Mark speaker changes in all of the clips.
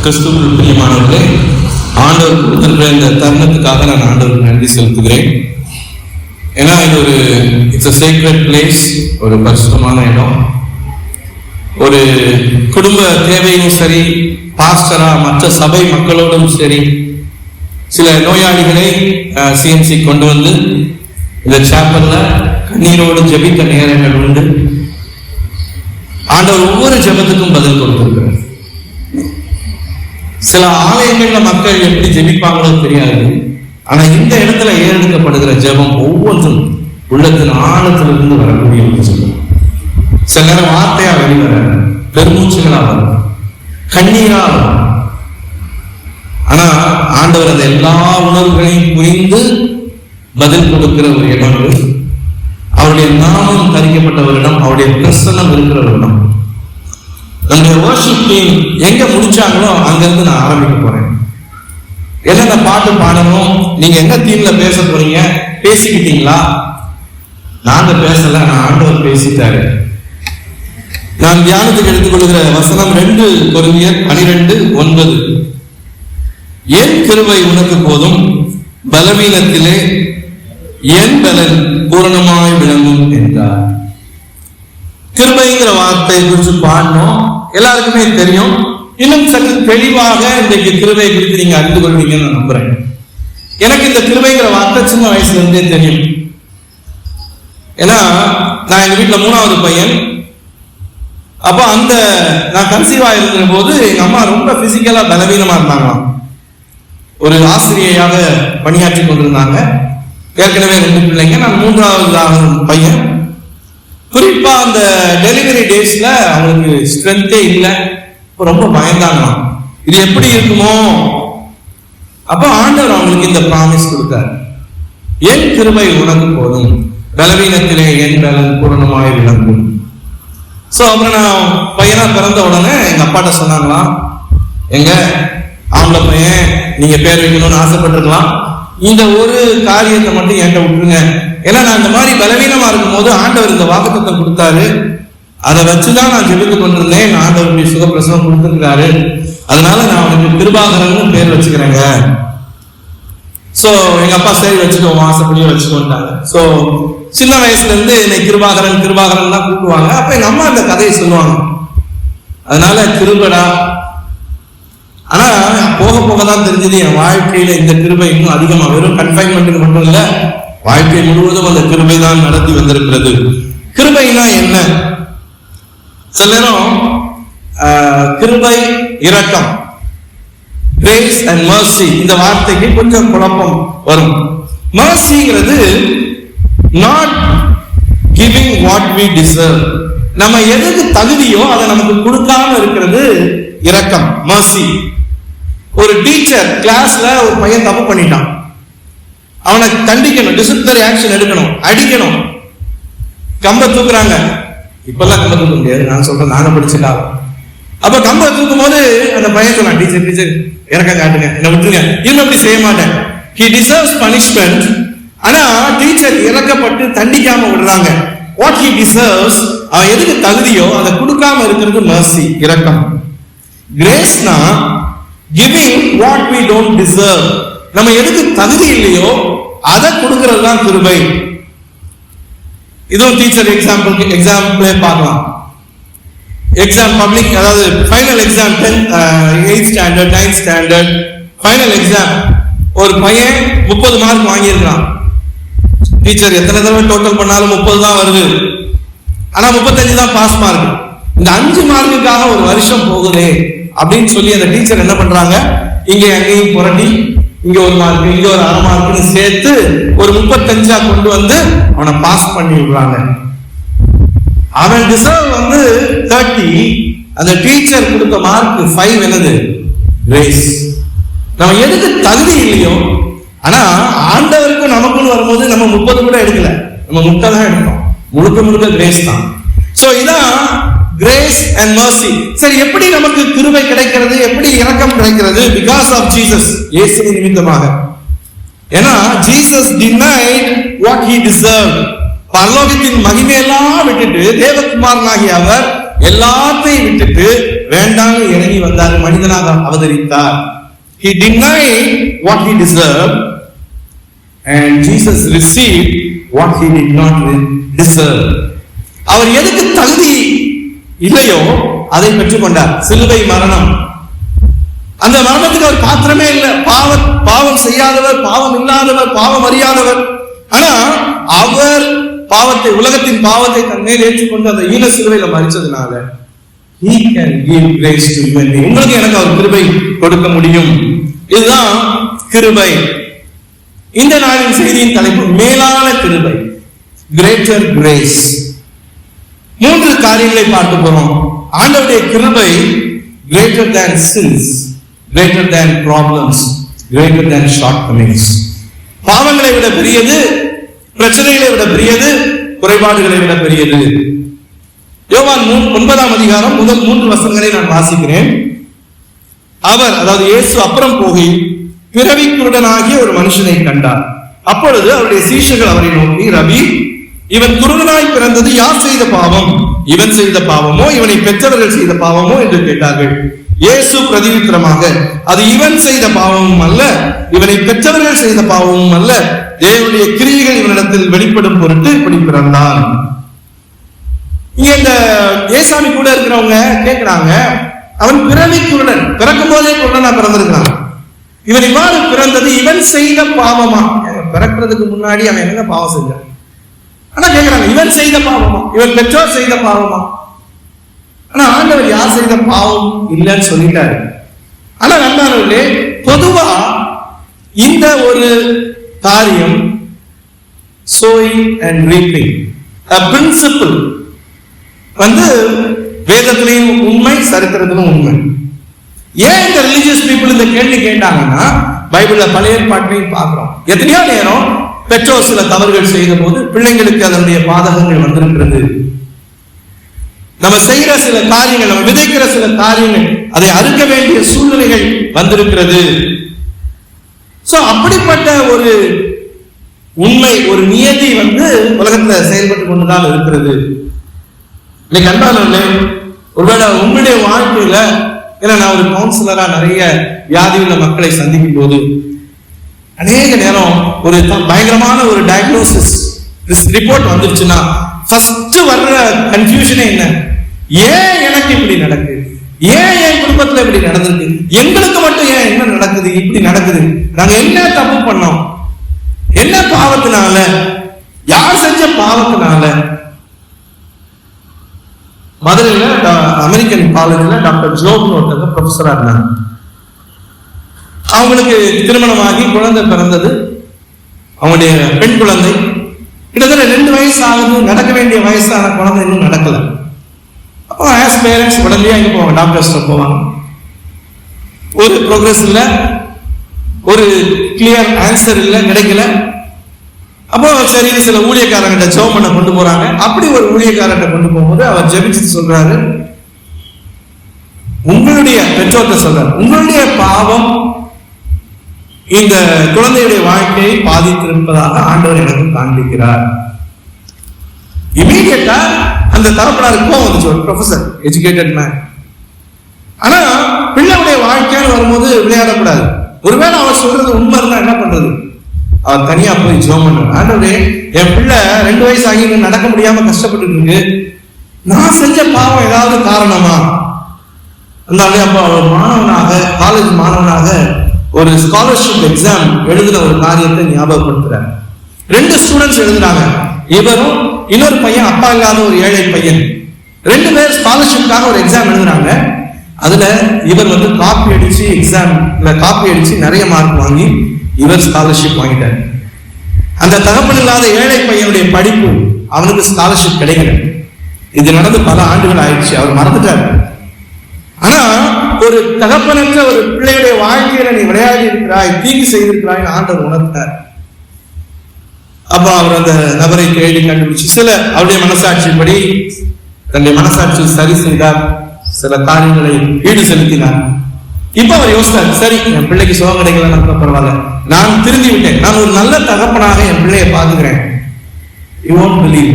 Speaker 1: கிறிஸ்துவுக்குள் பிரியமானவர்களே, ஆண்டவர் கொடுத்திருக்கிற இந்த தருணத்துக்காக நான் ஆண்டவருக்கு நன்றி செலுத்துகிறேன். ஏன்னா இது ஒரு இட்ஸ் சீக்ரெட் பிளேஸ், ஒரு பரிசுத்தமான இடம். ஒரு குடும்ப தேவையும் சரி, பாஸ்டரா மற்ற சபை மக்களோடும் சரி, சில நோயாளிகளை சிஎம்சி கொண்டு வந்து இந்த சாப்பல்ல கண்ணீரோடு ஜெபித்த நேரங்கள் உண்டு. ஆண்டவர் ஒவ்வொரு ஜெபத்துக்கும் பதில் கொடுத்திருக்கிறார். சில ஆலயங்கள்ல மக்கள் எப்படி ஜெபிப்பாங்களோ தெரியாது, ஆனா இந்த இடத்துல ஏறெடுக்கப்படுகிற ஜெபம் ஒவ்வொன்றும் உள்ளத்தின் ஆழத்திலிருந்து வரக்கூடிய ஒரு ஜெபம். சில நேரம் வார்த்தையா வெளிவர, பெருமூச்சுகளா வரும், கண்ணீரா வரும். ஆனா ஆண்டவர் அந்த எல்லா உணர்வுகளையும் புரிந்து பதில் கொடுக்கிற ஒரு இடம். அவருடைய நாமம் தரிக்கப்பட்ட ஒரு இடம், அவருடைய பிரசன்னம் இருக்கிற ஒரு இடம். நம்முடைய வொர்ஷிப் டீம் எங்க முடிச்சாங்களோ அங்கிருந்து நான் ஆரம்பிக்க போறேன். என்னென்ன பாட்டு பாடணும், நீங்க எங்க தீம்ல பேச போறீங்க, பேசிக்கிட்டீங்களா? நாங்க பேசல, நான் ஆண்டவர் பேசிட்டாரு. நான் தியானத்துக்கு எடுத்துக்கொள்கிற வசனம் 2 கொரிந்தியர் 12:9. என் கிருபை உனக்கு போதும், பலவீனத்திலே என் பலன் பூரணமாய் விளங்கும் என்றார். கிருபைங்கிற வார்த்தை குறித்து பாடணும், எல்லாருக்குமே தெரியும். இன்னும் சற்று தெளிவாக இன்றைக்கு கிருபை குறித்து நீங்க அறிந்து கொள்வீங்கன்னு நான் நம்புறேன். எனக்கு இந்த கிருபைங்கிற வார்த்தை சின்ன வயசுல இருந்தே தெரியும். ஏன்னா நான் எங்க வீட்டுல 3வது பையன். அப்போ நான் கன்சீவா இருக்கிற போது எங்க அம்மா ரொம்ப பிசிக்கலா பலவீனமா இருந்தாங்களாம். ஒரு ஆசிரியையாக பணியாற்றி கொண்டிருந்தாங்க. ஏற்கனவே 2 பிள்ளைங்க, நான் 3வது பையன். குறிப்பா அந்த டெலிவரி டேஸ்ல அவங்களுக்கு ஸ்ட்ரென்த்தே இல்லை, ரொம்ப பயந்தாங்களாம். இது எப்படி இருக்குமோ? அப்ப ஆண்டவர் அவங்களுக்கு இந்த ப்ராமிஸ் கொடுத்தார், என் கிருபை உனக்கு போதும், பலவீனத்திலே என் பலன் பூரணமாய் விளங்கும். சோ அப்புறம் நான் பையனா பிறந்த உடனே எங்க அப்பாட்ட சொன்னாங்களாம், எங்க ஆம்பளை பையன், நீங்க பேர் வைக்கணும்னு ஆசைப்பட்டிருக்கலாம், இந்த ஒரு காரியத்தை மட்டும் என்கிட்ட விட்டுருங்க. ஏன்னா நான் இந்த மாதிரி பலவீனமா இருக்கும் போது ஆண்டவர் இந்த வாக்குத்தத்தை கொடுத்தாரு, அதை வச்சுதான் நான் ஜெபித்து கொண்டிருந்தேன். ஆண்டவருடைய சுகப்பிரசவம் கொடுத்திருக்காரு, அதனால நான் அவனுக்கு கிருபாகரன் பேர் வச்சுக்கிறேங்க. சோ எங்க அப்பா சரி வச்சுக்கோ, ஆசைப்படியே வச்சுக்கோட்டாங்க. சோ சின்ன வயசுல இருந்து என்னை கிருபாகரன் கிருபாகரன் தான் கூப்பிடுவாங்க. அப்ப எங்க அம்மா இந்த கதையை சொல்லுவாங்க, அதனால கிருபடா. ஆனா போக போக தான் தெரிஞ்சது என் வாழ்க்கையில இந்த கிருபை இன்னும் அதிகமா, வெறும் கன்ஃபைன்மெண்ட்டுக்கு மட்டும் இல்ல, வாழ்க்கை முழுவதும் அந்த கிருபை தான் நடத்தி வந்திருக்கிறது. கிருபைனா என்ன? சில நேரம் கிருபை, இரக்கம், கிரேஸ் அண்ட் மர்சி, இந்த வார்த்தைக்கு கொஞ்சம் குழப்பம் வரும். மர்சிங்கிறது not giving what we deserve, நம்ம எதுக்கு தகுதியோ அதை நமக்கு கொடுக்காம இருக்கிறது இரக்கம், மர்சி. ஒரு டீச்சர் கிளாஸ்ல ஒரு பையன் தப்பு பண்ணிட்டான், அவனை தண்டிக்கணும், டிசிப்ளினரி ஆக்ஷன் எடுக்கணும், அடிக்கணும். கம்ப தூக்குறாங்க, இப்பெல்லாம் கம்ப தூக்க முடியாது, நான் சொல்றேன், நானும் படிச்சுட்டா. அப்ப கம்ப தூக்கும் போது அந்த பையன் சொன்னான், டீச்சர் இறக்கம் காட்டுங்க, என்ன விட்டுருங்க, இன்னும் அப்படி செய்ய மாட்டேன். he deserves punishment. ஆனா டீச்சர் இறக்கப்பட்டு தண்டிக்காம விடுறாங்க. what he deserves, அவன் எதுக்கு தகுதியோ அதை கொடுக்காம இருக்கிறது mercy, இரக்கம். கிரேஸ்னா giving what we don't deserve, நம்ம எதுக்கு தகுதி இல்லையோ அதை கொடுக்கிறது தான் கிருபை. இதுவும் டீச்சர் எக்ஸாம்பிளே பார்க்கலாம். எக்ஸாம் பப்ளிக், அதாவது final exam 8th standard 9th standard final exam, ஒரு பையன் 30 மார்க் வாங்கியிருக்கான். டீச்சர் எத்தனை தடவை டோட்டல் பண்ணாலும் 30 தான் வருது, ஆனா 35 தான் பாஸ் மார்க். இந்த 5 மார்க்குக்காக ஒரு வருஷம் போகுதே அப்படின்னு சொல்லி அந்த டீச்சர் என்ன பண்றாங்க, இங்க அங்கேயும் புரட்டி, இங்க ஒரு மார்க் இங்க ஒரு அரை மார்க்னு சேர்த்து ஒரு 35 கொண்டு வந்து அவனை பாஸ் பண்ணி விடுறாங்க. அவன் டிசர்வ் 30, அந்த டீச்சர் கொடுத்த மார்க் 5 என்னது, கிரேஸ். நம்ம எதுக்கு தகுதி இல்லையோ, ஆனா ஆண்டவருக்கும் நமக்குன்னு வரும்போது நம்ம 30 கூட எடுக்கல, நம்ம 30 தான் எடுக்கிறோம், முழுக்க கிரேஸ் தான். சோ இதான் கிரேஸ் அண்ட் மர்சி. சரி, எப்படி நமக்கு கிருபை கிடைக்கிறது, எப்படி இரக்கம் கிடைக்கிறது? பிகாஸ் ஆஃப் ஜீசஸ், இயேசுவின் நிமித்தமாக. ஏன்னா Jesus denied what he deserved. பரலோகத்தின் மகிமையெல்லாம் விட்டுட்டு, தேவகுமாரனாகிய அவர் எல்லாத்தையும் விட்டுட்டு வேண்டாம் இறங்கி வந்தார், மனிதனாக அவதரித்தார். He denied what he deserved and Jesus received what he did not deserve. அவர் எதுக்கு தகுதி இல்லையோ அதை பெற்றுக்கொண்டார். சிலுவை மரணம், அந்த மரணத்துக்கு அவர் பாத்திரமே இல்லை. பாவம் செய்யாதவர், பாவம் இல்லாதவர், பாவம் அறியாதவர். ஆனா அவர் பாவத்தை, உலகத்தின் பாவத்தை தன்மேல் ஏற்றுக்கொண்டு அந்த ஈன சிலுவையில மரிச்சதுனால he can give grace to you and me. உங்களுக்கு எனக்கு அவர் கிருபை கொடுக்க முடியும். இதுதான் கிருபை. இந்த நாளின் செய்தியின் தலைப்பு மேலான கிருபை, greater grace. 3 காரியங்களை பார்க்க போறோம். ஆண்டவருடைய கிருபை greater than sins, greater than problems, greater than shortcomings. பாவங்களை விட பெரியது, பிரச்சனைகளை விட பெரியது, குறைபாடுகளை விட பெரியது. யோவான் 9ஆம் அதிகாரம் முதல் 3 வசனங்களை நான் வாசிக்கிறேன். அவர், அதாவது இயேசு அப்புறம் போகி பிறவி குருடனாகிய ஒரு மனுஷனை கண்டார். அப்பொழுது அவருடைய சீஷர்கள் அவரை நோக்கி, ரபி, இவன் குருடனாய் பிறந்தது யார் செய்த பாவம்? இவன் செய்த பாவமோ இவனை பெற்றவர்கள் செய்த பாவமோ என்று கேட்டார்கள். இயேசு பிரதியுத்தரமாக, அது இவன் செய்த பாவமும் அல்ல, இவனை பெற்றவர்கள் செய்த பாவமும் அல்ல, தேவனுடைய கிரியைகள் இவனிடத்தில் வெளிப்படும் பொருட்டு இப்படி பிறந்தான். இங்க இந்த ஏசாமி கூட இருக்கிறவங்க கேட்கிறாங்க, அவன் பிறவி குருடன், பிறக்கும் போதே குருடனா பிறந்திருக்கிறான், இவன் இவ்வாறு பிறந்தது இவன் செய்த பாவமா? பிறக்கிறதுக்கு முன்னாடி அவன் என்ன பாவம் செஞ்சான்? ஆனா கேட்கிறாங்க, இவன் செய்த பாவமா, இவன் பெற்றோர் செய்த பாவமா? ஆனா ஆண்டவர் யார் செய்த பாவம் இல்லைன்னு சொல்லிட்டாரு. ஆனா நண்பர்களே, பொதுவா இந்த ஒரு காரியம் sowing and reaping, a principle வேதத்திலையும் உண்மை, சரித்திரத்திலும் உண்மை. ஏன் இந்த ரிலிஜியஸ் பீப்புள் இந்த கேள்வி கேட்டாங்கன்னா, பைபிள்ல பழைய ஏற்பாட்டையும் பார்க்கிறோம். எத்தனையோ நேரம் பெற்றோர் சில தவறுகள் செய்த போது பிள்ளைங்களுக்கு அதனுடைய பாதகங்கள் வந்திருக்கிறது. நம்ம செய்யற சில காரியங்கள், நம்ம விதைக்கிற சில காரியங்கள், அதை அறுக்க வேண்டிய சூழ்நிலைகள் வந்திருக்கிறது. சோ அப்படிப்பட்ட ஒரு உண்மை, ஒரு நியதி உலகத்துல செயல்பட்டு கொண்டுதான் இருக்கிறது. இன்னைக்கு அன்பானவர்களே, ஒருவேளை உங்களுடைய வாழ்க்கையில, ஏன்னா நான் ஒரு கவுன்சிலரா நிறைய வியாதி உள்ள மக்களை சந்திக்கும் போது அநேக நேரம் ஒரு பயங்கரமான ஒரு டயக்னோசிஸ் ரிப்போர்ட் வந்துருச்சுன்னா ஃபர்ஸ்ட் வர்ற கன்ஃபியூஷனே என்ன? ஏன் எனக்கு இப்படி நடக்குது? ஏன் என் குடும்பத்துல இப்படி நடந்திருக்கு? எங்களுக்கு மட்டும் ஏன் என்ன நடக்குது, இப்படி நடக்குது? நாங்க என்ன தப்பு பண்ணோம்? என்ன பாவத்தினால? யார் செஞ்ச பாவத்தினால? மதுரையில அமெரிக்கன் காலேஜ்ல டாக்டர் ஜோப்னு ஒருத்தங்க ப்ரொஃபஸரா இருந்தாங்க. அவங்களுக்கு திருமணமாகி குழந்தை பிறந்தது. அவங்களுடைய பெண் குழந்தை கிட்டத்தட்ட 2 வயசு ஆகுது. நடக்க வேண்டிய வயசான குழந்தை இன்னும் நடக்கல. அப்போ ஆஸ் பேரண்ட்ஸ் உடனே எங்க போவாங்க? டாக்டர்ஸ் போவாங்க. ஒரு ப்ரோக்ரஸ் இல்லை, ஒரு கிளியர் ஆன்சர் இல்லை, கிடைக்கல. அப்போ சரி, சில ஊழியக்காரங்கிட்ட ஜெபம் பண்ண கொண்டு போறாங்க. அப்படி ஒரு ஊழியக்காரங்கிட்ட கொண்டு போகும்போது அவர் ஜெபிச்சு சொல்றாரு, உங்களுடைய பெற்றோர்கிட்ட சொல்றாரு, உங்களுடைய பாவம் இந்த குழந்தையுடைய வாழ்க்கையை பாதித்திருப்பதாக ஆண்டவர் எனக்கு காண்பிக்கிறார். இமீடியட்டா அந்த தரப்பினருக்கு கோவம் வந்துச்சு. ஒரு ப்ரொஃபசர், எஜுகேட்டட் மேன். ஆனா பிள்ளையுடைய வாழ்க்கைன்னு வரும்போது விளையாடக்கூடாது. ஒருவேளை அவர் சொல்றது உண்மை இருந்தா என்ன பண்றது? அவர் தனியா போய் ஜெபம் பண்றாரு. ஆண்டவரே, என் பிள்ளை 2 வயசு ஆகி நடக்க முடியாம கஷ்டப்பட்டு இருக்கு, நான் செஞ்ச பாவம் ஏதாவது காரணமா? அதனால அப்ப அவர் மாணவனாக, காலேஜ் மாணவனாக ஒரு ஸ்காலர்ஷிப் எக்ஸாம் எழுதின ஒரு காரியத்தை ஞாபகப்படுத்துறாரு. 2 ஸ்டூடெண்ட்ஸ் எழுதுறாங்க. இவரும் இன்னொரு பையன், அப்பா இல்லாத ஒரு ஏழை பையன். 2 பேர் ஸ்காலர்ஷிப்காக ஒரு எக்ஸாம் எழுதுறாங்க. அதுல இவர் காப்பி அடிச்சு, எக்ஸாம்ல காப்பி அடிச்சு நிறைய மார்க் வாங்கி இவர் ஸ்காலர்ஷிப் வாங்கிட்டார். அந்த தகப்பன் இல்லாத ஏழை பையனுடைய படிப்பு, அவனுக்கு ஸ்காலர்ஷிப் கிடைக்கல. இது நடந்து பல ஆண்டுகள் ஆயிடுச்சு, அவர் மறந்துட்டார். ஆனா ஒரு தகப்பனற்ற ஒரு பிள்ளையுடைய வாழ்க்கையில நீ விளையாடி இருக்கிறாய், தீங்கு செய்திருக்கிறாய் ஆண்டவர் உணர்த்தார். அப்ப அவர் அந்த நபரை தேடி கண்டுபிடிச்சு சில அவருடைய மனசாட்சிப்படி தன்னுடைய மனசாட்சி சரி செய்தார், சில காரியங்களை ஈடு செலுத்தினார். இப்ப அவர் யோசித்தார், சரி என் பிள்ளைக்கு சுகம் கிடைக்கல, பரவாயில்ல, நான் திருந்தி விட்டேன், நான் ஒரு நல்ல தகப்பனாக என் பிள்ளையை பாத்துக்கிறேன். யூ வொன்ட் பிலீவ்,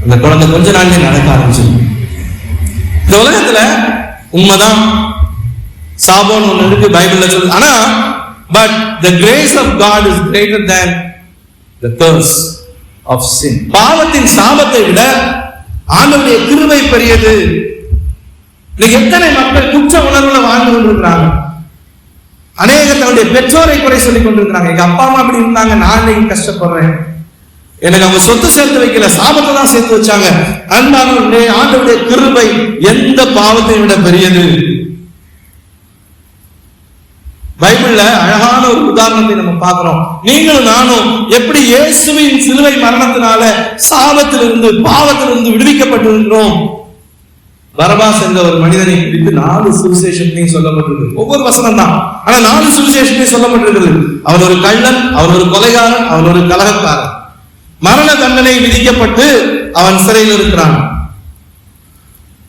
Speaker 1: அந்த குழந்தை கொஞ்ச நாள்லயே நடக்க ஆரம்பிச்சு. இந்த உலகத்துல உண்மைதான், சாபம் ஒண்ணு இருக்கு பைபிள்ல சொல்லுது. ஆனா but the grace of God is greater than the curse of sin. பாவத்தின் சாபத்தை விட ஆண்டவருடைய கிருபை பெரியது. எத்தனை மக்கள் குற்ற உணர்வுல வாழ்ந்து கொண்டிருக்கிறாங்க. அநேகர் தன்னுடைய பெற்றோரை குறை சொல்லிக் கொண்டிருக்கிறாங்க. எங்க அப்பா அம்மா அப்படி இருந்தாங்க, நான் இன்னைக்கு கஷ்டப்படுறேன். எனக்கு அவங்க சொத்து சேர்த்து வைக்கல, சாபத்தை தான் சேர்த்து வச்சாங்க. அன்பானவர்களே, ஆண்டவருடைய கிருபை எந்த பாவத்தை விட பெரியது. பைபிள்ல அழகான ஒரு உதாரணத்தை நம்ம பார்க்கிறோம். நீங்களும் நானும் எப்படி இயேசுவின் சிலுவை மரணத்தினால சாபத்திலிருந்து பாவத்திலிருந்து விடுவிக்கப்பட்டிருக்கிறோம். பரபாஸ் என்ற ஒரு மனிதனை குறித்து 4 சுவிசேஷத்தையும் சொல்லப்பட்டிருக்கு. ஒவ்வொரு வசனம் தான், ஆனா 4 சுவிசேஷத்தையும் சொல்லப்பட்டிருக்கிறது. அவன் ஒரு கள்ளன், அவன் ஒரு கொலைகாரன், அவன் ஒரு கலகக்காரன். மரண தண்டனை விதிக்கப்பட்டு அவன் சிறையில் இருக்கிறான்.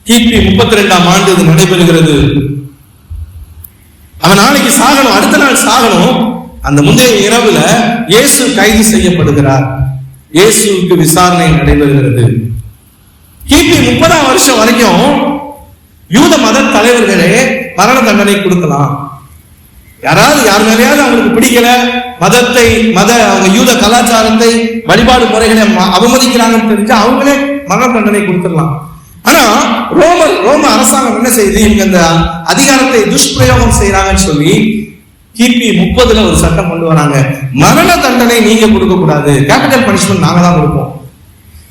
Speaker 1: கிபி 32ஆம் ஆண்டு இது நடைபெறுகிறது. அவன் நாளைக்கு சாகணும், அடுத்த நாள் சாகணும். அந்த முந்தைய இரவுல இயேசு கைது செய்யப்படுகிறார். இயேசுவுக்கு விசாரணை நடைபெறுகிறது. கிபி 30ஆம் வருஷம் வரைக்கும் யூத மத தலைவர்களே மரண தண்டனை கொடுக்கலாம். யாராவது யார் மேலேயாவது அவங்களுக்கு பிடிக்கல, அவங்க யூத கலாச்சாரத்தை வழிபாடு முறைகளை அவமதிக்கிறாங்கன்னு தெரிஞ்சா அவங்களே மரண தண்டனை கொடுத்துடலாம். ஆனா ரோம அரசாங்கம் என்ன செய்யுது, இவங்க அந்த அதிகாரத்தை துஷ்பிரயோகம் செய்யறாங்கன்னு சொல்லி கிபி 30ல ஒரு சட்டம் கொண்டு வராங்க. மரண தண்டனை நீங்க கொடுக்க கூடாது, கேபிட்டல் பனிஷ்மெண்ட் நாங்க தான் கொடுப்போம்.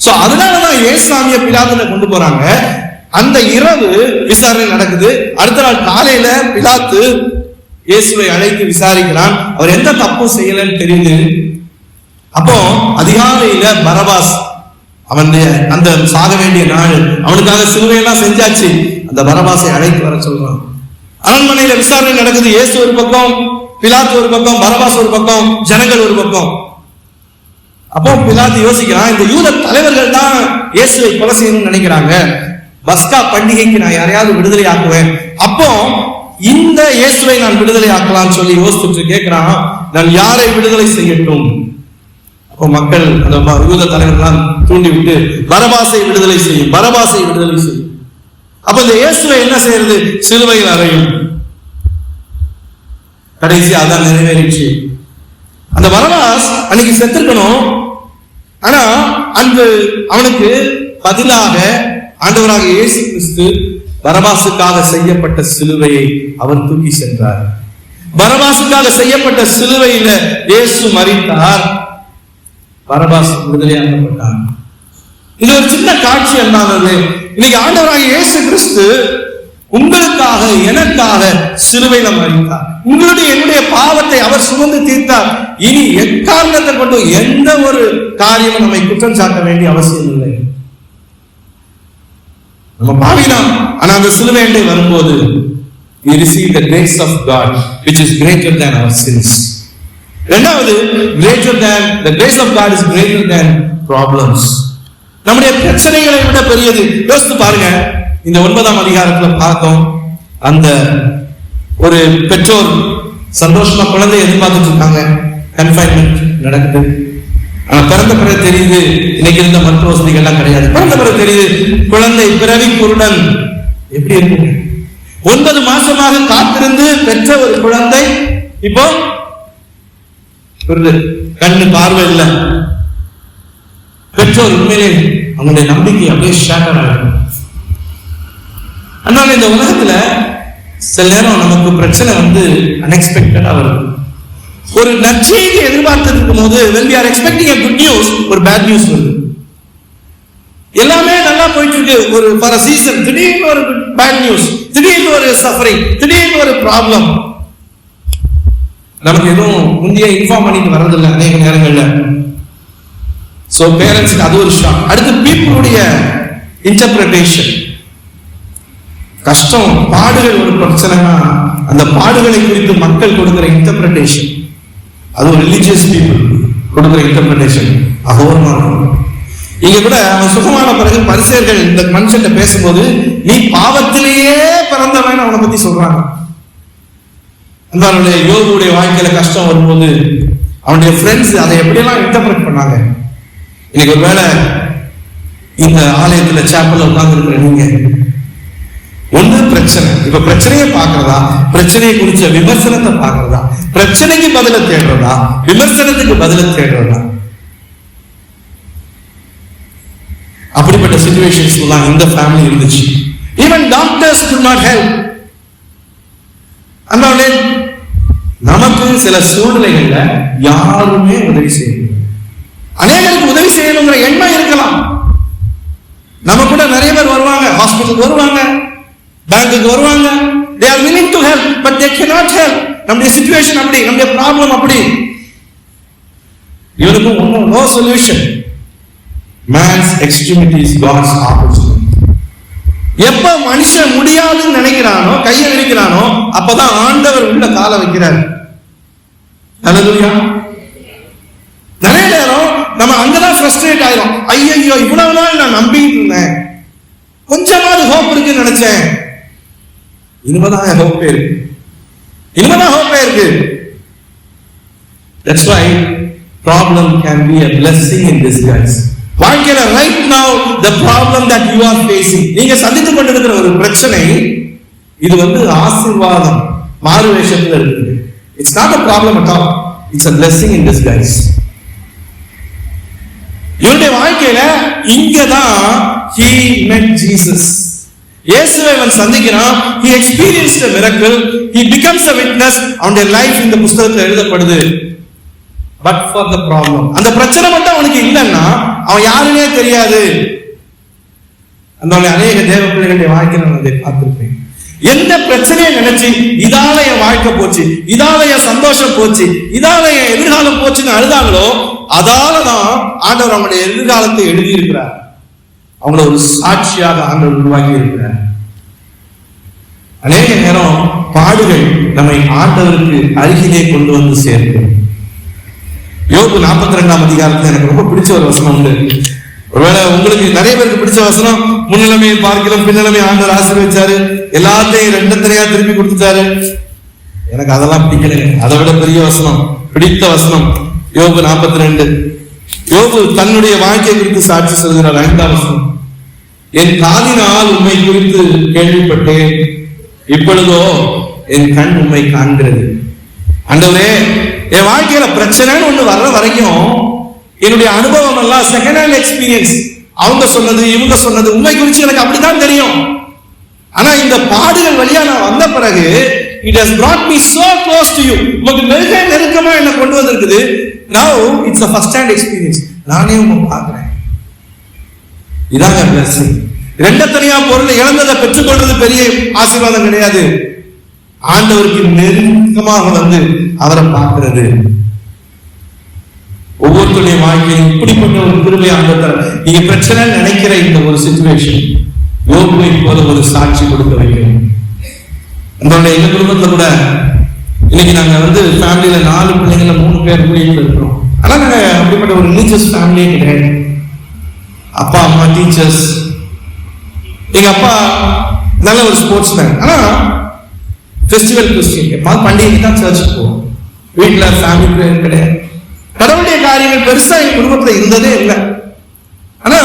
Speaker 1: சோ அதனாலதான் இயேசுவை பிலாத்துல கொண்டு போறாங்க. அந்த இரவு விசாரணை நடக்குது. அடுத்த நாள் காலையில பிலாத்து இயேசுவை அழைத்து விசாரிக்கிறான். அவர் எந்த தப்பும் செய்யலன்னு தெரியுது. அப்போ அதிகாலையில பரபாஸ், அவன் அந்த சாக வேண்டிய நாள், அவனுக்காக சிலுவையெல்லாம் செஞ்சாச்சு, அந்த பரபாசை அழைத்து வர சொல்றான். அரண்மனையில விசாரணை நடக்குது. இயேசு ஒரு பக்கம், பிலாத்து ஒரு பக்கம், பரபாஸ் ஒரு பக்கம், ஜனங்கள் ஒரு பக்கம். அப்போ பிலாத்து யோசிக்கிறான், இந்த யூத தலைவர்கள் தான் இயேசுவை கொலை செய்யணும்னு நினைக்கிறாங்க. பஸ்கா பண்டிகைக்கு நான் யாரையாவது விடுதலை ஆக்குவேன், அப்போ இந்த இயேசுவை நான் விடுதலை ஆக்கலாம்னு சொல்லி யோசிச்சுட்டு கேட்கிறான், நான் யாரை விடுதலை செய்யட்டும்? அப்போ மக்கள் அந்த யூத தலைவர்கள் தூண்டி விட்டு பரபாசை விடுதலை செய்யும், பரபாசை விடுதலை செய்யும். அப்ப இந்த இயேசுவை என்ன செய்யறது? சிலுவையில் அறையும். கடைசி அதான் நிறைவேறிச்சு. அந்த பரபாஸ் அன்னைக்கு செத்துக்கணும். ஆனா அன்று அவனுக்கு பதிலாக ஆண்டவராக இயேசு கிறிஸ்து பரபாசுக்காக செய்யப்பட்ட சிலுவையை அவர் தூக்கி சென்றார். பரபாசுக்காக செய்யப்பட்ட சிலுவையில இயேசு மரித்தார், பரபாஸ் விடுதலையாக்கப்பட்டார். இது ஒரு சின்ன காட்சி அல்லாதது. இன்னைக்கு ஆண்டவராக இயேசு கிறிஸ்து உங்களுக்காக எனக்காக சிலுவையில மரித்தார். உங்களுடைய என்னுடைய பாவத்தை அவர் சுமந்து தீர்த்தார். இனி எக்காரணத்தை கொண்டு எந்த ஒரு காரியமும் நம்மை குற்றம் சாட்ட வேண்டிய அவசியம் இல்லை. நம்ம பாவிதான். ஆனா அந்த சிலுவை வரும்போது we receive the grace of God which is greater than our sins. இரண்டாவது, the grace of God is greater than problems. நம்முடைய பிரச்சனைகளை விட பெரியது. யோசித்து பாருங்க, இந்த 9ஆம் அதிகாரத்துல பார்த்தோம், அந்த ஒரு பெற்றோர் சந்தோஷமா குழந்தை எதிர்பார்த்துட்டு இருக்காங்க, கன்ஃபைன்மெண்ட் நடக்குது. ஆனா பிறந்த பிறகு தெரியுது இன்னைக்கு இருந்த மருத்துவ வசதிகள் எல்லாம் கிடையாது. பிறந்த பிறகு தெரியுது குழந்தை பிறவி குருடன். எப்படி இருக்கு? 9 மாசமாக காத்திருந்து பெற்ற ஒரு குழந்தை இப்போ கண்ணு பார்வை இல்லை. பெற்றோர் உண்மையிலே அவங்களுடைய நம்பிக்கை அப்படியே ஷேட்டர் ஆகும். அதனால இந்த உலகத்துல சில நேரம் நமக்கு பிரச்சனை அன்எக்ஸ்பெக்டடா வருது. ஒரு நற்செய்தி எதிர்பார்த்து இருக்கும் போது when we are expecting a good news, ஒரு பேட் நியூஸ் வருது. எல்லாமே நல்லா போயிட்டு இருக்கு, ஒரு for a season திடீர்னு ஒரு பேட் நியூஸ், திடீர்னு ஒரு சஃபரிங், திடீர்னு ஒரு ப்ராப்ளம். நமக்கு எதுவும் முந்தைய இன்ஃபார்ம் பண்ணிட்டு வர்றதில்லை அநேக நேரங்கள்ல. சோ பேரண்ட்ஸ்க்கு அது ஒரு ஷாக். அடுத்து பீப்புளுடைய இன்டர்பிரேஷன். கஷ்டம், பாடுகள் ஒரு பிரச்சனைனா அந்த பாடுகளை குறித்து மக்கள் கொடுக்கிற இன்டர்பிரேஷன், அது ஒரு ரிலிஜியஸ் பீப்புள் கொடுக்கிற இன்டர்பிரேஷன் அகோரமா இருக்கும். இங்க கூட அவன் சுகமான பிறகு பரிசேயர்கள் இந்த மனுஷன் பேசும்போது நீ பாவத்திலேயே பிறந்தவன் அவனை பத்தி சொல்றாங்க. அந்த யோகுடைய வாழ்க்கையில கஷ்டம் வரும்போது அவனுடைய ஃப்ரெண்ட்ஸ் அதை எப்படியெல்லாம் இன்டர்பிரேட் பண்ணாங்க. இன்னைக்கு ஒருவேளை இந்த ஆலயத்துல சாப்பல்ல உட்கார்ந்து இருக்கிற நீங்க ஒண்ணு பிரச்சனை. இப்ப பிரச்சனையை பார்க்கறதா, பிரச்சனையை குறிச்ச விமர்சனத்தை பார்க்கறதா, பிரச்சனைக்கு பதில தேடுறதா, விமர்சனத்துக்கு பதில தேடுறதா? அப்படிப்பட்ட சிச்சுவேஷன்ஸ் எல்லாம் இந்த ஃபேமிலி இருந்துச்சு. Even doctors could not help. அன்பாலே, நமக்கு சில சூழ்நிலைகள்ல யாருமே உதவி செய்யணும். அநேகருக்கு உதவி செய்யணுங்கிற எண்ணம் இருக்கலாம். நம்ம கூட நிறைய பேர் வருவாங்க, ஹாஸ்பிட்டலுக்கு வருவாங்க, பேங்குக்கு வருவாங்க. they are willing to help but they cannot help. நம்முடைய சிச்சுவேஷன் அப்படி, நம்முடைய ப்ராப்ளம் அப்படி. இவருக்கு ஒன்றும் no solution. man's extremity is God's opportunity. எப்ப மனுஷன் முடியாதுன்னு நினைக்கிறானோ, கையை விரிக்கிறானோ, அப்பதான் ஆண்டவர் உள்ள கால வைக்கிறார். ஹல்லேலூயா. நிறைய நேரம் நம்ம அங்கதான் ஃப்ரஸ்ட்ரேட் ஆயிரும். ஐயோ, இவ்வளவு நாள் நான் நம்பிட்டு இருந்தேன், கொஞ்சமாவது ஹோப் இருக்குன்னு நினைச்சேன், இனிமேதான் ஹோப்பே இருக்கு, இனிமேதான் ஹோப்பே இருக்கு. That's why problem can be a blessing in disguise. வாழ்க்கையில right now the problem that you are facing, நீங்க சந்தித்துக் கொண்டிருக்கிற ஒரு பிரச்சனை, இது ஆசீர்வாதம் மாறுவேஷத்துல இருக்குது. It's not a problem at all. It's a blessing in disguise. இவருடைய வாழ்க்கையில இங்கதான் he met Jesus. இயேசுவை அவன் சந்திக்கிறான். he experienced a miracle. he becomes a witness. அவனுடைய லைஃப் இந்த புத்தகத்தில் எழுதப்படுது. but for the problem, அந்த பிரச்சனை மட்டும் அவனுக்கு இல்லைன்னா அவன் யாருன்னே தெரியாது. அந்த அநேக தேவ பிள்ளைகளுடைய வாழ்க்கையில நான் அதை பார்த்திருப்பேன். எந்த பிரச்சனையை நினைச்சு இதால என் வாழ்க்கை போச்சு, இதால என் சந்தோஷம் போச்சு, இதால என் எதிர்காலம் போச்சுன்னு அழுதாங்களோ, அதாலதான் ஆண்டவர் அவங்களுடைய எதிர்காலத்தை எழுதி இருக்கிறார். அவங்கள ஒரு சாட்சியாக ஆண்டவர் உருவாக்கி இருக்கிறார். அநேக நேரம் பாடுகள் நம்மை ஆண்டவருக்கு அருகிலே கொண்டு வந்து சேர்க்கும். யோபு 42ஆம் அதிகாரத்துல எனக்கு ரொம்ப பிடிச்ச ஒரு வசனம் உண்டு. ஒருவேளை உங்களுக்கு நிறைய பேருக்கு பிடிச்ச வசனம், முன்னிலைமையை பார்க்கிறோம் பின்னிலைமை ஆண்டவர் ஆசீர்வதிச்சாரு, எல்லாத்தையும் ரெண்டத்தனையா திருப்பி கொடுத்துட்டாரு. எனக்கு அதெல்லாம் பிடிக்கலைங்க. அதை விட பெரிய வசனம், பிடித்த வசனம் யோபு 42. யோபு தன்னுடைய வாழ்க்கை குறித்து சாட்சி சொல்கிறார். 5ஆம் வசனம், என் காதினால் உண்மை குறித்து கேள்விப்பட்டேன், இப்பொழுதோ என் கண் உண்மை காண்கிறது. ஆண்டவரே, என் வாழ்க்கையில பிரச்சனைன்னு ஒண்ணு வர்ற வரைக்கும் என்னுடைய அனுபவம் எல்லாம் செகண்ட் ஹேண்ட் எக்ஸ்பீரியன்ஸ். அவங்க சொன்னது, இவங்க சொன்னது, உண்மை குறித்து எனக்கு அப்படித்தான் தெரியும். ஆனா இந்த பாடுகள் வழியா நான் வந்த பிறகு it has brought me so close to you. உங்களுக்கு மிக நெருக்கமா என்ன கொண்டு வந்திருக்குது. now it's a first hand experience. நானே உங்களை பார்க்கிறேன். இதாங்க blessing. ரெண்டத்தனையா பொருள் இழந்ததை பெற்றுக்கொள்றது பெரிய ஆசீர்வாதம் கிடையாது. ஆண்டவருக்கு நெருக்கமாக வந்து அவரை பார்க்கிறது. ஒவ்வொருத்தருடைய வாழ்க்கையும் இப்படிப்பட்ட ஒரு கிருபை ஆண்டவர். நீங்க பிரச்சனை நினைக்கிற இந்த ஒரு சிச்சுவேஷன் யோபுவை போல ஒரு சாட்சி கொடுக்க வைக்கணும். நம்மளுடைய எங்க குடும்பத்துல கூட இன்னைக்கு நாங்க ஃபேமிலியில 4 பிள்ளைங்கள 3 பேர் ஊழியர்கள் இருக்கிறோம். ஆனா நாங்க அப்படிப்பட்ட ஒரு ரிலீஜியஸ் ஃபேமிலியே கிடையாது. அப்பா அம்மா டீச்சர்ஸ். எங்க அப்பா நல்ல ஒரு ஸ்போர்ட்ஸ் மேன். ஆனா ஃபெஸ்டிவல் கிறிஸ்டியன், பண்டிகைக்கு தான் சர்ச்சுக்கு போவோம். வீட்டுல ஃபேமிலி பிரேயர் கிடையாது. கடவுளுடைய காரியங்கள் பெருசா எங்க குடும்பத்துல இருந்ததே இல்லை. ஆனா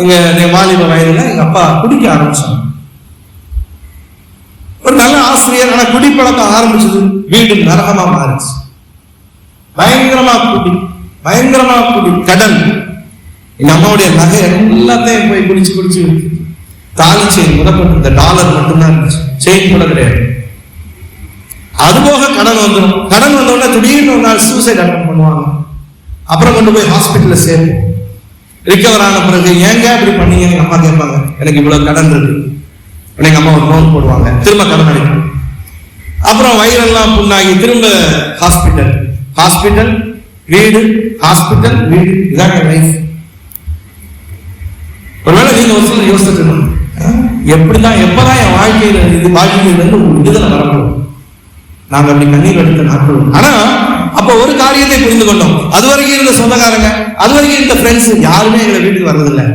Speaker 1: எங்க வாலிப வயதுல எங்க அப்பா குடிக்க ஆரம்பிச்சாங்க. ஒரு நல்ல ஆசிரியர், ஆனா குடிப்பழக்கம் ஆரம்பிச்சது வீடு நரகமா மாறிச்சு. பயங்கரமா குடி, கடன். எங்க அம்மாவுடைய நகை எல்லாத்தையும் போய் குடிச்சு தாலி செயின் முதற்பட்டு இந்த டாலர் மட்டும்தான் இருந்துச்சு, செயின் கூட கிடையாது. அதுபோக கடன் வந்துடும். கடன் வந்தோடனே திடீர்னு ஒரு நாள் சூசைட் அட்டன் பண்ணுவாங்க. அப்புறம் கொண்டு போய் ஹாஸ்பிட்டல்ல சேர்ப்போம். ரிகவர் ஆன பிறகு ஏங்க இப்படி பண்ணீங்க எங்க அம்மா கேட்பாங்க. எனக்கு இவ்வளவு கடன் இருக்கு. எங்க அம்மா ஒரு லோன் போடுவாங்க, திரும்ப கடன் அடைக்கும். அப்புறம் வயிறெல்லாம் புண்ணாகி திரும்ப ஹாஸ்பிட்டல் வீடு, ஹாஸ்பிட்டல் வீடு. இதாங்க லைஃப். ஒருவேளை நீங்க ஒரு யோசிச்சுட்டு எப்பதான் என் வாழ்க்கையில இருந்து விடுதலை வரப்படும். நாங்க அப்படி கண்ணீர் எடுத்த நாட்கள். ஆனா அப்ப ஒரு காரியத்தை புரிந்து கொண்டோம். அது வரைக்கும் இருந்த சொந்தக்காரங்க, அது வரைக்கும் இருந்த ஃப்ரெண்ட்ஸ் யாருமே எங்களை வீட்டுக்கு வர்றதில்லை.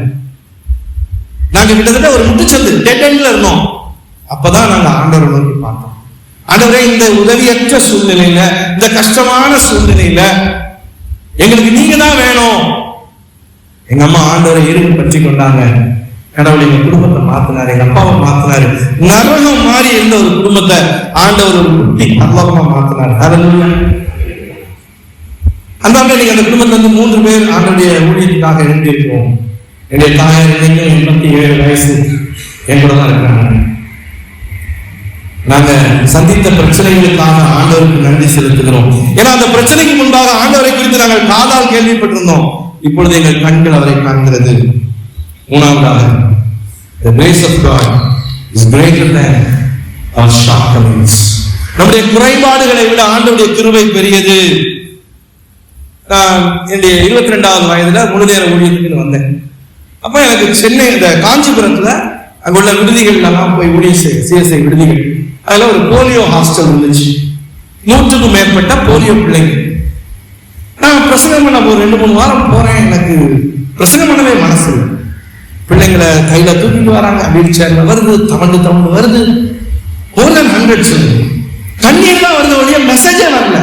Speaker 1: நாங்க கிட்டத்தட்ட ஒரு முட்டுச்சந்து டெட் எண்ட்ல இருந்தோம். அப்பதான் நாங்க ஆண்டவரை நோக்கி பார்த்தோம். ஆண்டவரே, இந்த உதவியற்ற சூழ்நிலையில, இந்த கஷ்டமான சூழ்நிலையில எங்களுக்கு நீங்க தான் வேணும். எங்க அம்மா ஆண்டவரை இறுதி பற்றி கொண்டாங்க. கடவுள் எங்க குடும்பத்தை மாத்தினாரு, எங்க அப்பாவை மாத்தினாரு. நரகம் மாறி இருந்த ஒரு குடும்பத்தை ஆண்டவர் ஒரு குட்டி அல்லாஹ்வா மாத்தினாரு. ஹல்லேலூயா. அந்த நீங்க அந்த குடும்பத்துல வந்து 3 பேர் ஆண்டவருடைய ஊழியத்துக்காக எழுந்திருக்கிறோம். என்னுடைய தாயார் இன்னைக்கும் 87 வயசு என் கூட தான் இருக்காங்க. நாங்க சந்தித்த பிரச்சனைகளுக்காக ஆண்டவருக்கு நன்றி செலுத்துகிறோம். ஏன்னா அந்த பிரச்சனைக்கு முன்பாக ஆண்டவரை குறித்து நாங்கள் காதால் கேள்விப்பட்டிருந்தோம். இப்பொழுது எங்கள் கண்கள் அவரை காண்கிறது. மூணாவதாக, the grace of God is greater than our shortcomings. நம்முடைய குறைபாடுகளை விட ஆண்டவருடைய கிருபை பெரியது. நான் என்னுடைய 22வது வயதுல முழு நேர ஊழியத்துக்கு வந்தேன். அப்ப எனக்கு சென்னை இந்த காஞ்சிபுரத்துல அங்குள்ள விடுதிகள்லாம் போய் ஊழியம் சிஎஸ்ஐ விடுதிகள், அதுல ஒரு போலியோ ஹாஸ்டல் இருந்துச்சு. 100க்கும் மேற்பட்ட போலியோ பிள்ளைங்க. நான் பிரசங்கம் பண்ண ஒரு 2-3 வாரம் போறேன். எனக்கு பிரசங்கம் பண்ணவே மனசு இல்லை. பிள்ளைங்களை கையில தூக்கிட்டு வராங்க, வீல் சேர்ல வருது, தவண்டு வருது. more than 100 கண்ணீர் தான் வருது, வழியா மெசேஜே வரல.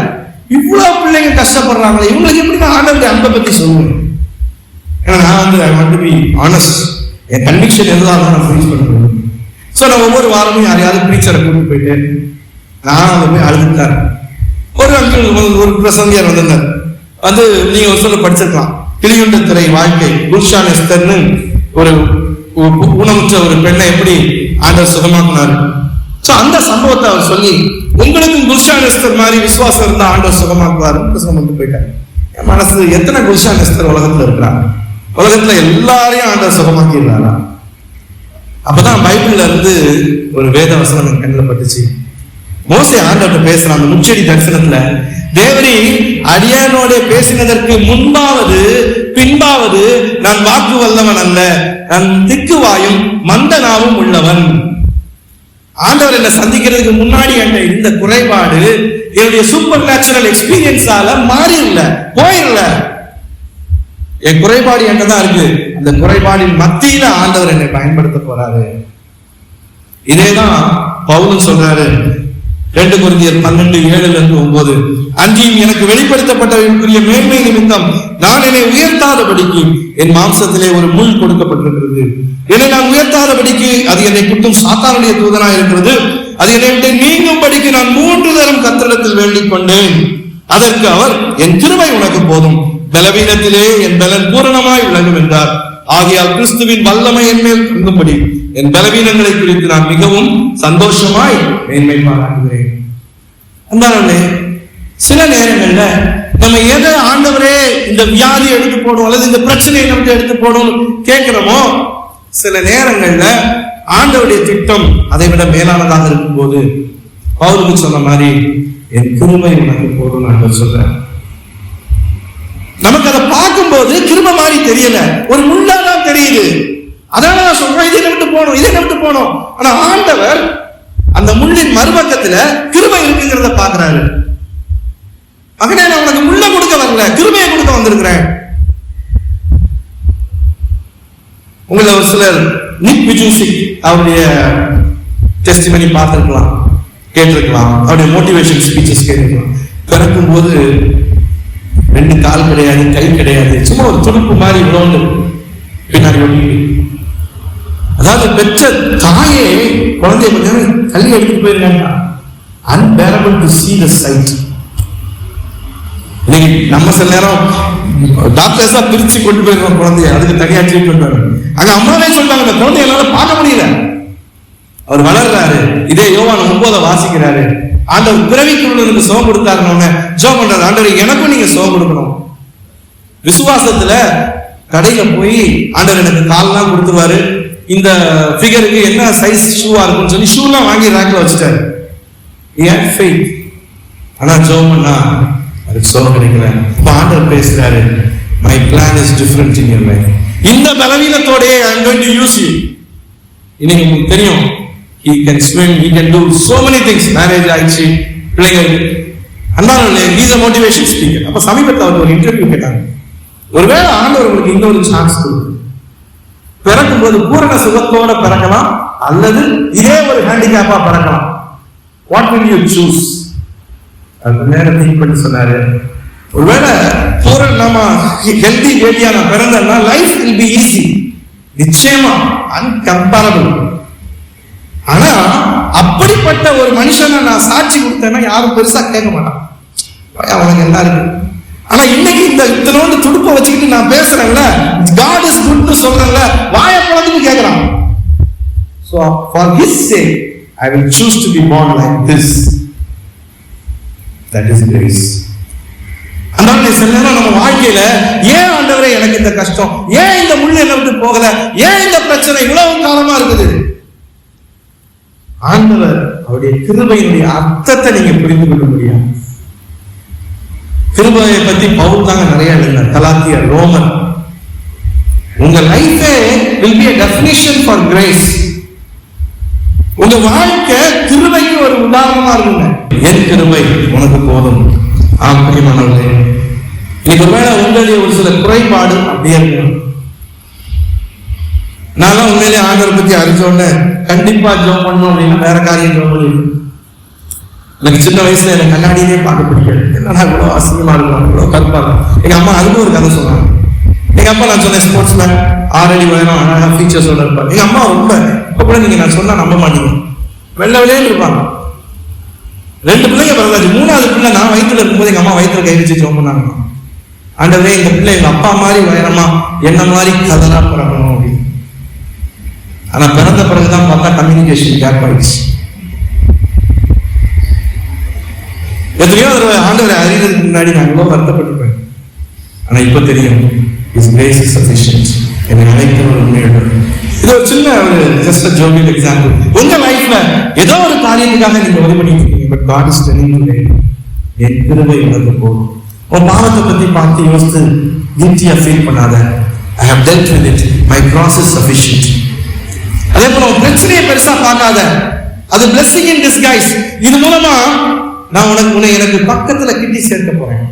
Speaker 1: இவ்வளவு பிள்ளைங்க கஷ்டப்படுறாங்களே, இவங்களுக்கு எப்படி நான் ஆண்டவருடைய அன்பை பத்தி சொல்லுவேன்? ஏன்னா நான் வந்து I want to be honest. N conviction எதுதான் நான் ப்ரீச் பண்ணுவேன். ஸோ நான் ஒவ்வொரு வாரமும் யாரையாவது ப்ரீச்சரை கூட்டிட்டு போயிட்டு நான் அதை போய் அழுதுட்டார். ஒரு அங்கிள் ஒரு பிரசங்கியார் வந்திருந்தார். வந்து நீங்க ஒரு சொல்ல படிச்சிருக்கலாம், கிளியுண்ட திரை வாழ்க்கை, குல்ஷான் எஸ்தர்னு ஒரு ஊனமுற்ற ஒரு பெண்ணை எப்படி ஆண்டவர் சுகமாக்குனாரு. ஸோ அந்த சம்பவத்தை அவர் சொல்லி, உங்களுக்கும் குல்ஷான் எஸ்தர் மாதிரி விசுவாசம் இருந்தா ஆண்டவர் சுகமாக்குவாரு பிரசங்கம் பண்ணிட்டு போயிட்டார். என் மனசு, எத்தனை குல்ஷான் எஸ்தர் உலகத்துல இருக்கிறாங்க? உலகத்துல எல்லாரையும் ஆண்டவர் சுகமாக்கிடுறாரா? அப்பதான் பைபிள்ல இருந்து ஒரு வேத வசனம் என் கண்ணில் பட்டுச்சு. மோசே ஆண்டவர்கிட்ட பேசுறான் அந்த முச்செடி தரிசனத்துல, தேவரே அடியானோட பேசினதற்கு முன்பாவது பின்பாவது நான் வாக்கு வல்லவன் அல்ல, நான் திக்குவாயும் மந்தனாவும் உள்ளவன். ஆண்டவர் என்ன சந்திக்கிறதுக்கு முன்னாடி என்ற இந்த குறைபாடு என்னுடைய சூப்பர் நேச்சுரல் எக்ஸ்பீரியன்ஸால மாறிடல, போயிடல. என் குறைபாடு என்னதான் இருக்கு. அந்த குறைபாடின் மத்தியில ஆண்டவர் என்னை பயன்படுத்த போறாரு. இதேதான் பவுலும் சொல்றாரு 2 கொரிந்தியர் 12:7-9. அன்றியும் எனக்கு வெளிப்படுத்தப்பட்டவர்களுக்குரிய மேன்மை நிமித்தம் நான் என்னை உயர்த்தாதபடிக்கு என் மாம்சத்திலே ஒரு முள் கொடுக்கப்பட்டிருக்கிறது. என்னை நான் உயர்த்தாதபடிக்கு அது என்னை குட்டும் சாத்தானுடைய தூதனாய் இருக்கிறது. அது என்னை விட்டு நீங்கும்படிக்கு நான் 3 தரம் கர்த்தரிடத்தில் வேண்டிக் கொண்டேன். அதற்கு அவர், என் கிருபை உனக்கு போதும், பலவீனத்திலே என் பலன் பூரணமாய் விளங்கும் என்றார். ஆகையால் கிறிஸ்துவின் வல்லமை என் மேல் தங்கும்படி என் பலவீனங்களை குறித்து நான் மிகவும் சந்தோஷமாய் மேன்மை பாராட்டுகிறேன். அந்தானே சில நேரங்கள்ல நம்ம எதை ஆண்டவரே இந்த வியாதி எடுத்து போடும் அல்லது இந்த பிரச்சனையை நமக்கு எடுத்து போடும் கேட்கிறோமோ, சில நேரங்கள்ல ஆண்டவருடைய திட்டம் அதை விட மேலானதாக இருக்கும் போது பவுலுக்கு சொன்ன மாதிரி என் கிருபை உனக்கு போதும் நான் சொல்றேன். நமக்கு அதை பார்க்கும்போது கிருபை மாதிரி தெரியல, ஒரு முள்ளாதான் தெரியுது. அதனால நான் சொல்றேன், இதை விட்டு போனோம், இதை விட்டு போனோம். ஆனா ஆண்டவர் அந்த முள்ளின் மறுபக்கத்துல கிருபை இருக்குங்கிறத பாக்குறாரு. மகனே, நான் உனக்கு முள்ள கொடுக்க வரல, கிருபையை கொடுக்க வந்திருக்கிறேன். உங்களை ஒரு சிலர் நிக் விஜூசிக் அவருடைய டெஸ்டிமனி பார்த்திருக்கலாம், கேட்டிருக்கலாம், அவருடைய மோட்டிவேஷன் ஸ்பீச்சஸ் கேட்டிருக்கலாம். பிறக்கும் போது 2 கால் கிடையாது, கை கிடையாது, சும்மா ஒரு துடுப்பு மாதிரி விளோண்டு பின்னாடி ஓடிட்டு, அதாவது பெற்ற தாயே குழந்தைய கொஞ்சம் தள்ளி எடுத்துட்டு போயிருக்காங்க. Unbearable to see the sight. நம்ம சில நேரம் டாக்டர்ஸா பிரிச்சு கொண்டு போயிருக்கோம் குழந்தைய, அதுக்கு தனியா ட்ரீட்மெண்ட் வரும். அங்க அம்மாவே சொல்றாங்க, இந்த குழந்தைய என்னால பார்க்க முடியல, அவர் வளர்றாரு. இதே யோவான் 9 வாசிக்கிறாரு. ஆண்டவர் பிறவிக்குள்ள சுகம் கொடுத்தாருன்னு ஜெபம் பண்றாரு, ஆண்டவர் எனக்கும் நீங்க சுகம் கொடுக்கணும். விசுவாசத்துல கடையில போய் ஆண்டவர் எனக்கு கால்லாம் கொடுத்துருவாரு, இந்த ஃபிகருக்கு என்ன சைஸ் ஷூவா இருக்குன்னு சொல்லி ஷூலாம் வாங்கி ரேக்ல வச்சுட்டாரு. ஆனா ஜெபம் பண்ணா அதுக்கு சுகம் கிடைக்கல. இப்ப ஆண்டவர் பேசுறாரு, my plan is different in your life. இந்த பலவீனத்தோடயே I am going to use you. இன்னைக்கு உங்களுக்கு தெரியும், he can swim, he can do so many things. Marriage ஆயிடுச்சு, பிள்ளைங்க. அண்ணாலே he is a motivation speaker. அப்ப சமீபத்தில் அவர் ஒரு இன்டர்வியூ கேட்டாங்க, ஒருவேளை ஆண்டவர் உங்களுக்கு இன்னொரு சான்ஸ் கொடுக்கும், பிறக்கும் போது பூரண சுகத்தோட பிறக்கலாம் அல்லது இதே ஒரு ஹேண்டிகேப்பா பிறக்கலாம், what will you choose? அது நேரம் திங்க் பண்ணி சொன்னாரு, ஒருவேளை பூரண நம்ம ஹெல்தி பேபியா நான் பிறந்தேன்னா லைஃப் will be easy. நிச்சயமா அன்கம்பேரபிள். ஆனா அப்படிப்பட்ட ஒரு மனுஷனை நான் சாட்சி கொடுத்தேன்னா யாரும் பெருசா கேட்க மாட்டான், அவனுக்கு என்ன இருக்கு. ஆனா இன்னைக்கு இந்த இத்தனோண்டு துடுப்ப வச்சுக்கிட்டு நான் பேசுறேன்ல, காட் இஸ் குட் சொல்றேன்ல, வாயை பழந்துட்டு கேட்கிறான். So for his sake I will choose to be born like this. That is grace. அதனால சில நேரம் நம்ம வாழ்க்கையில ஏன் ஆண்டவரே எனக்கு இந்த கஷ்டம், ஏன் இந்த முள்ளு என்ன விட்டு போகல, ஏன் இந்த பிரச்சனை இவ்வளவு காலமா இருக்குது, ஆண்டவர் அவருடைய கிருபையினுடைய அர்த்தத்தை நீங்க புரிந்து கொள்ள முடியும். கிருபையை பத்தி பவுல் தாங்க நிறைய எழுதினார், கலாத்தியர், ரோமர். உங்க லைஃபே will be a definition for grace. உங்க வாழ்க்கை கிருபைக்கு ஒரு உதாரணமா இருக்குங்க. என் கிருபை உனக்கு போதும். ஆமானவர்களே, இன்னைக்கு ஒருவேளை உங்களுடைய ஒரு சில குறைபாடு அப்படியே இருக்கும். நான் உண்மையிலே ஆண்டவரை பத்தி அறிஞ்சோன்னு கண்டிப்பா ஜெபம் பண்ணணும் அப்படின்னா வேற காரியம் ஜெபம் பண்ணிருக்கேன். எனக்கு சின்ன வயசுல எனக்கு கண்ணாடியிலே பார்க்க பிடிக்காது. என்னடா இவ்வளோ அசிங்கமா இருக்கும், இவ்வளோ கருப்பா இருக்கும். எங்க அம்மா அதுக்கு ஒரு கதை சொன்னாங்க. எங்க அப்பா நான் சொன்னேன் ஸ்போர்ட்ஸ் மேன், 6 அடி உயரம், அழகா ஃபீச்சர்ஸோட இருப்பாங்க. எங்க அம்மா ரொம்ப, இப்ப கூட நீங்க நான் சொன்னா நம்ப மாட்டீங்க, வெள்ளை வெளியே இருப்பாங்க. 2 பிள்ளைங்க பிறந்தாச்சு. 3வது பிள்ளை நான் வயிற்றுல இருக்கும்போது எங்க அம்மா வயிற்றுல கை வச்சு ஜெபம் பண்ணாங்க, ஆண்டவரே இந்த பிள்ளை எங்க அப்பா மாதிரி உயரமா என்ன மாதிரி கதனா பிறக்கணும் அப்படின்னு. ஆனா பிறந்த பிறகுதான் பார்த்தா கம்யூனிகேஷன் கேப் ஆயிடுச்சு. எத்தனையோ தடவை ஆண்டவரை அறிவதற்கு முன்னாடி நான் எவ்வளவு வருத்தப்பட்டிருப்பேன். ஆனா இப்ப தெரியும், His grace is sufficient. என்னை அழைத்தவர் உண்மையோட. இது ஒரு சின்ன ஒரு ஜஸ்ட் ஜோவியல் எக்ஸாம்பிள். உங்க லைஃப்ல ஏதோ ஒரு காரியத்துக்காக நீங்க உதவி பண்ணிட்டு இருக்கீங்க, but God is telling you என் கிருபை உனக்கு போதும். உன் பாவத்தை பத்தி பார்த்து யோசித்து கில்ட்டியா ஃபீல் பண்ணாத. I have dealt with it. My cross is sufficient. அதே போல உன் பிரச்சனையை பெருசா பார்க்காத, அது blessing in disguise. இது மூலமா நான் உன்னை எனக்கு பக்கத்துல கிட்டி சேர்க்க போறேன்.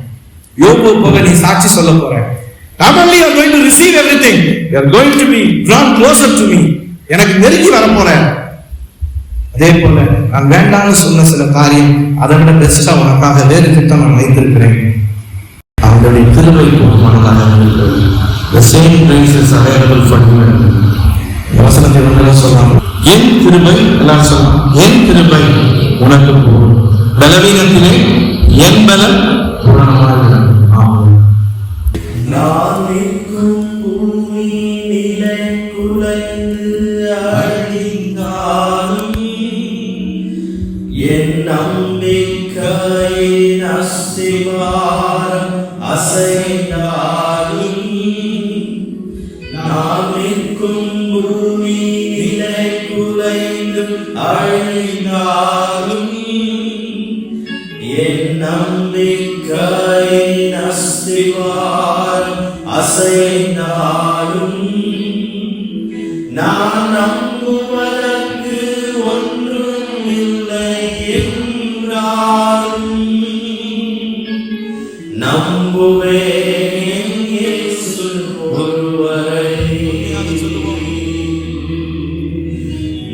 Speaker 1: யோபு போக நீ சாட்சி சொல்ல போற. Not only you are going to receive everything, you are going to be drawn closer to me. எனக்கு நெருங்கி வர போற. அதே போல நான் வேண்டாம்னு சொன்ன சில காரியம் அதை விட பெஸ்டா உனக்காக வேறு திட்டம் நான் வைத்திருக்கிறேன். அவங்களுடைய கிருபை போதுமானதாக இருக்கிறது. The same grace is available for you. வசனத்தை வந்து சொல்றாங்க, என் கிருபை, எல்லாரும் சொல்லலாம், என் கிருபை உனக்கு போதும். பலவீனத்திலே என் பலம் பூரணமாகிறது.
Speaker 2: நான் நிற்கும் பூமி நிலை குலைந்து அழிந்தாலும் என் நம்பிக்கையின் அஸ்திவாரம் அசைந்தாலும், நான் நிற்கும் பூமி நிலை குலைந்து அழிந்தாலும் என் நம்பிக்கையின் அஸ்திவாரம் அசைந்தாலும், நான் நம்புவதற்கு ஒன்றும் இல்லை என்றாலும் நம்புவேன் இயேசு ஒருவரை.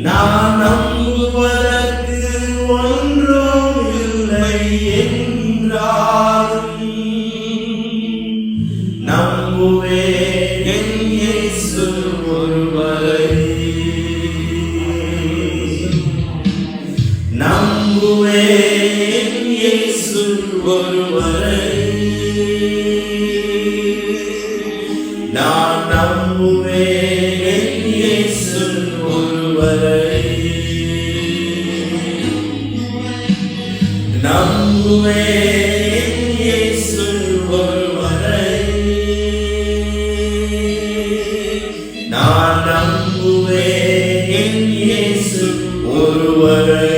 Speaker 2: நான் நம்புவதற்கு ஒன்றும் இல்லை என்றாலும் நம்புவேன் இயேசு ஒருவரை. நம்புவேன் இயேசு ஒருவரை. நான் நம்புவேன் இயேசு ஒருவரை. நம்புவேன் இயேசு ஒருவரை. நான் நம்புவேன் இயேசு ஒருவரை.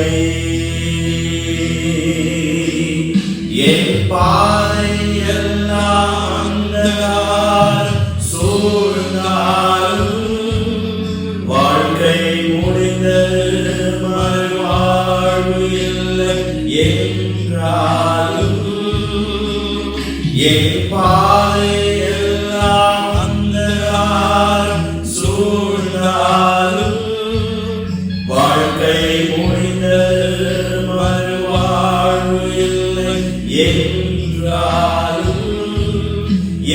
Speaker 2: என் பாதை எல்லாம் அந்தகாரம் சூழ்ந்தாலும், வாழ்க்கை முடிந்தது மறுவாழ்வு இல்லை என்றாலும், என் பாதை எல்லாம் அந்தகாரம் சூழ்ந்தாலும், வாழ்க்கை முடிந்தது மறுவாழ்வு இல்லை என்றாலும்,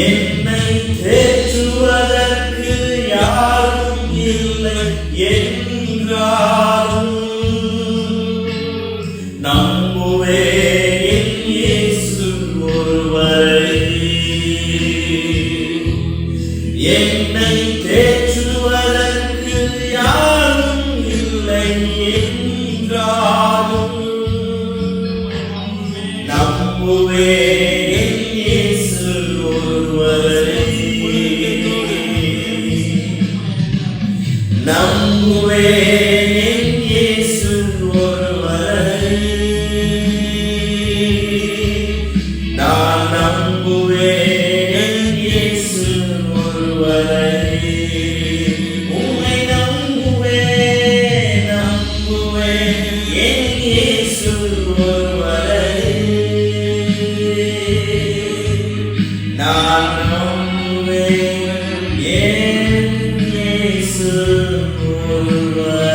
Speaker 2: என்னை தேற்றுவதற்கு யாரும் என்னை தேற்றுவதற்கு யாரும் இல்லை என்றாலும் நம்புவேன் இயேசு ஒருவரை. நம்புவேன் இயேசு ஒருவரை. நான் நம்புவேன் இயேசு ஒருவரை. உம்மை நம்புவேன் நம்புவேன் என் இயேசு ஒருவரை. நான் நம்புவேன் என் இயேசு ஒருவரை.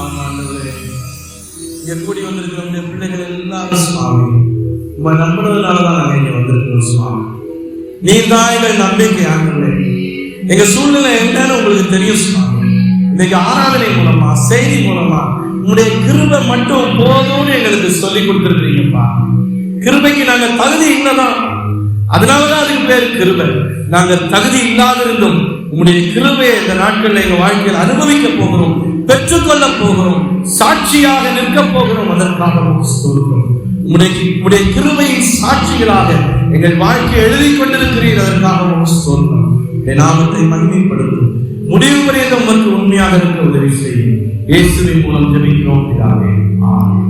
Speaker 1: ஆமாண்டவரே, இங்க கூடி வந்திருக்கிற உங்களுடைய பிள்ளைகள் எல்லாரும் சுவாமி உங்க நம்புறதுனாலதான் நாங்க இங்க வந்திருக்கிறோம் சுவாமி. நீர் தான் எங்கள் நம்பிக்கை ஆண்டவரே. எங்க சூழ்நிலை என்னன்னு உங்களுக்கு தெரியும் சுவாமி. இன்னைக்கு ஆராதனை மூலமா செய்தி மூலமா உங்களுடைய கிருபை மட்டும் போதும்னு எங்களுக்கு சொல்லி கொடுத்துருக்கீங்கப்பா. கிருபைக்கு நாங்க தகுதி இல்லதான், அதனாலதான் அதுக்கு பேர் கிருபை. நாங்க தகுதி இல்லாதிருந்தும் உங்களுடைய கிருபையை இந்த நாட்களில் எங்க வாழ்க்கையில் அனுபவிக்க போகிறோம், பெற்றுக்கொள்ள போகிறோம், சாட்சியாக நிற்க போகிறோம். அதற்காக சொல்கிறோம். உங்களுடைய கிருபையின் சாட்சிகளாக எங்கள் வாழ்க்கையை எழுதி கொண்டிருக்கிறீர்கள். அதற்காக சொல்கிறோம். என் நாமத்தை மகிமைப்படுத்தும் முடிவு பரியந்தம் உண்மையாக இருக்க உதவி செய்யும். இயேசுவின் மூலம் ஜெபிக்கிறோம் பிதாவே. ஆமென்.